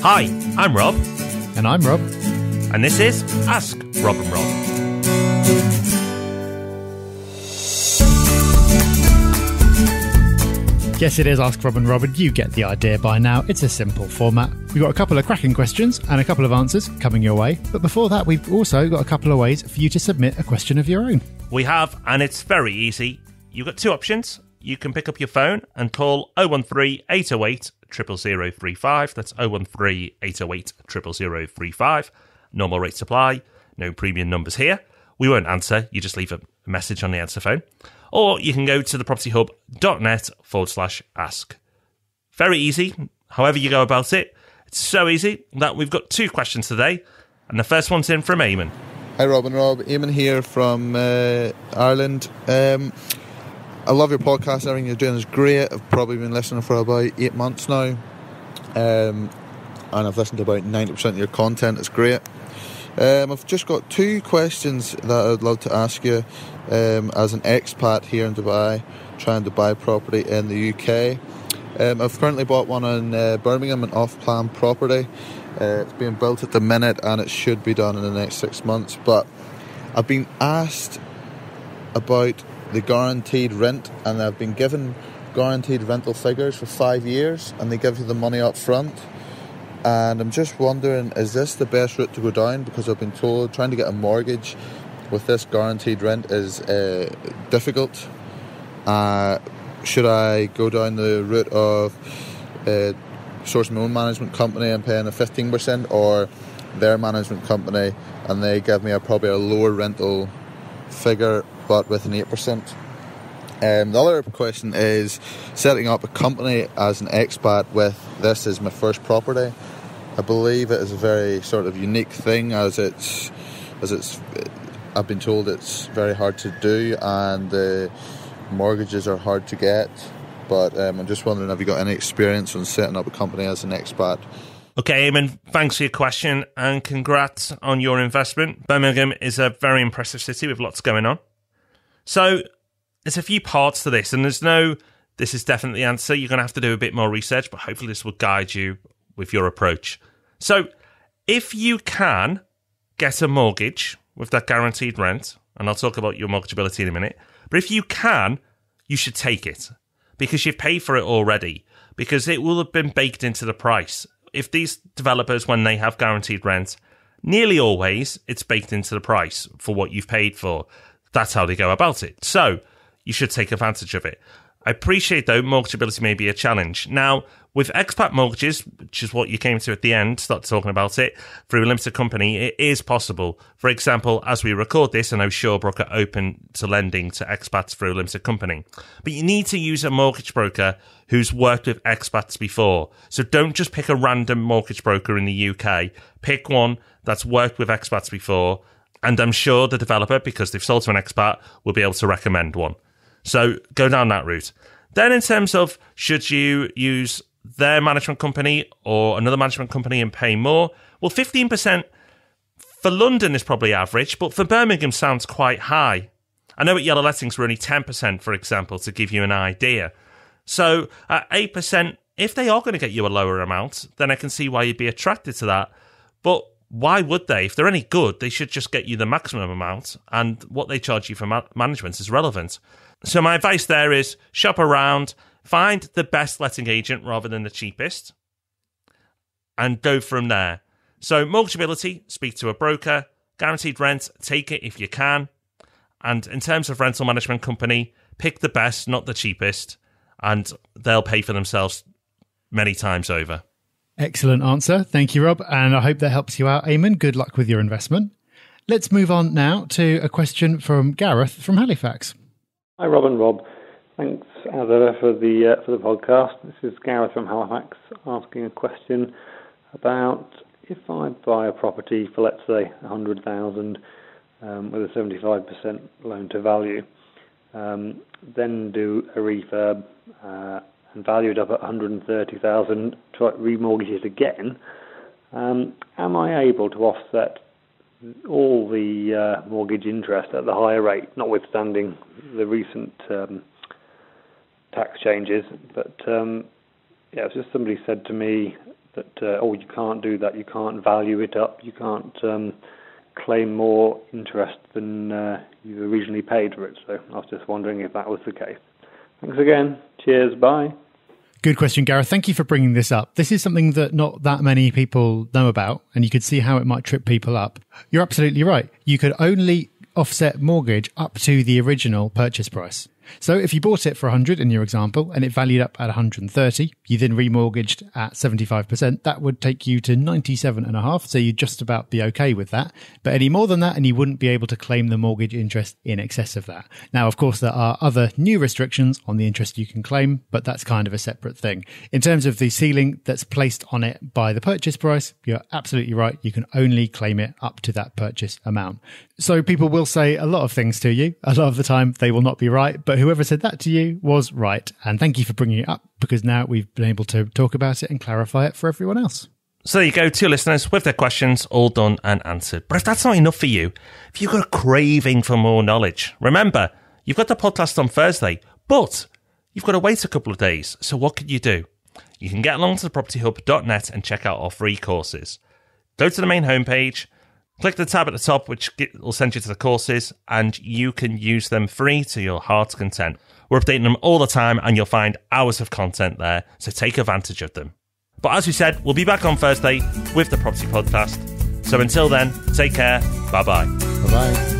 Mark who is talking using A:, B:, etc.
A: Hi, I'm Rob.
B: And I'm Rob.
A: And this is Ask Rob and Rob.
B: Yes, it is Ask Rob and Rob, and you get the idea by now. It's a simple format. We've got a couple of cracking questions and a couple of answers coming your way. But before that, we've also got a couple of ways for you to submit a question of your own.
A: We have, and it's very easy. You've got two options. You can pick up your phone and call 013 808 00035. That's 013 808 00035. Normal rate supply, no premium numbers here. We won't answer, you just leave a message on the answer phone. Or you can go to thepropertyhub.net/ask. Very easy, however you go about it. It's so easy that we've got two questions today, and the first one's in from Eamon.
C: Hi Rob and Rob, Eamon here from Ireland. I love your podcast, everything you're doing is great. I've probably been listening for about 8 months now, and I've listened to about 90% of your content. It's great. I've just got two questions that I'd love to ask you. As an expat here in Dubai, trying to buy property in the UK. I've currently bought one in Birmingham, an off-plan property. It's being built at the minute and it should be done in the next 6 months. But I've been asked about the guaranteed rent, and I've been given guaranteed rental figures for 5 years, and they give you the money up front. And I'm just wondering, is this the best route to go down? Because I've been told trying to get a mortgage with this guaranteed rent is difficult. Should I go down the route of sourcing my own management company and paying a 15%, or their management company and they give me probably a lower rental figure but with an 8%? The other question is setting up a company as an expat with this is my first property. I believe it is a very sort of unique thing as it's I've been told it's very hard to do and the mortgages are hard to get. But I'm just wondering, have you got any experience on setting up a company as an expat?
A: Okay, Eamon, thanks for your question and congrats on your investment. Birmingham is a very impressive city with lots going on. So there's a few parts to this, and this is definitely the answer. You're going to have to do a bit more research, but hopefully this will guide you with your approach. So if you can get a mortgage with that guaranteed rent, and I'll talk about your mortgageability in a minute, but if you can, you should take it because you've paid for it already, because it will have been baked into the price. If these developers, when they have guaranteed rent, nearly always it's baked into the price for what you've paid for. That's how they go about it. So you should take advantage of it. I appreciate, though, mortgageability may be a challenge. Now, with expat mortgages, which is what you came to at the end, start talking about it, through a limited company, it is possible. For example, as we record this, I know Shawbrook are open to lending to expats through a limited company. But you need to use a mortgage broker who's worked with expats before. So don't just pick a random mortgage broker in the UK. Pick one that's worked with expats before. And I'm sure the developer, because they've sold to an expat, will be able to recommend one. So go down that route. Then in terms of should you use their management company or another management company and pay more? Well, 15% for London is probably average, but for Birmingham sounds quite high. I know at Yellow Lettings we're only 10%, for example, to give you an idea. So at 8%, if they are going to get you a lower amount, then I can see why you'd be attracted to that. But why would they? If they're any good, they should just get you the maximum amount, and what they charge you for management is relevant. So my advice there is shop around, find the best letting agent rather than the cheapest, and go from there. So mortgageability, speak to a broker. Guaranteed rent, take it if you can. And in terms of rental management company, pick the best, not the cheapest, and they'll pay for themselves many times over.
B: Excellent answer. Thank you, Rob. And I hope that helps you out, Eamon. Good luck with your investment. Let's move on now to a question from Gareth from Halifax.
D: Hi, Rob and Rob. Thanks, as ever, for the podcast. This is Gareth from Halifax asking a question about if I buy a property for, let's say, 100,000 with a 75% loan to value, then do a refurb and value it up at 130,000 to remortgage it again. Am I able to offset all the mortgage interest at the higher rate, notwithstanding the recent tax changes? But it was just somebody said to me that, you can't do that, you can't value it up, you can't claim more interest than you originally paid for it. So I was just wondering if that was the case. Thanks again. Cheers. Bye.
B: Good question, Gareth. Thank you for bringing this up. This is something that not that many people know about, and you could see how it might trip people up. You're absolutely right. You could only offset mortgage up to the original purchase price. So if you bought it for 100 in your example and it valued up at 130, you then remortgaged at 75%, that would take you to 97.5. So you'd just about be okay with that. But any more than that and you wouldn't be able to claim the mortgage interest in excess of that. Now, of course, there are other new restrictions on the interest you can claim, but that's kind of a separate thing. In terms of the ceiling that's placed on it by the purchase price, you're absolutely right. You can only claim it up to that purchase amount. So people will say a lot of things to you. A lot of the time they will not be right, but whoever said that to you was right. And thank you for bringing it up, because now we've been able to talk about it and clarify it for everyone else.
A: So there you go, 2 listeners with their questions all done and answered. But if that's not enough for you, if you've got a craving for more knowledge, remember, you've got the podcast on Thursday, but you've got to wait a couple of days. So what can you do? You can get along to thepropertyhub.net and check out our free courses. Go to the main homepage, click the tab at the top, which will send you to the courses, and you can use them free to your heart's content. We're updating them all the time, and you'll find hours of content there, so take advantage of them. But as we said, we'll be back on Thursday with the Property Podcast. So until then, take care. Bye-bye.
B: Bye-bye.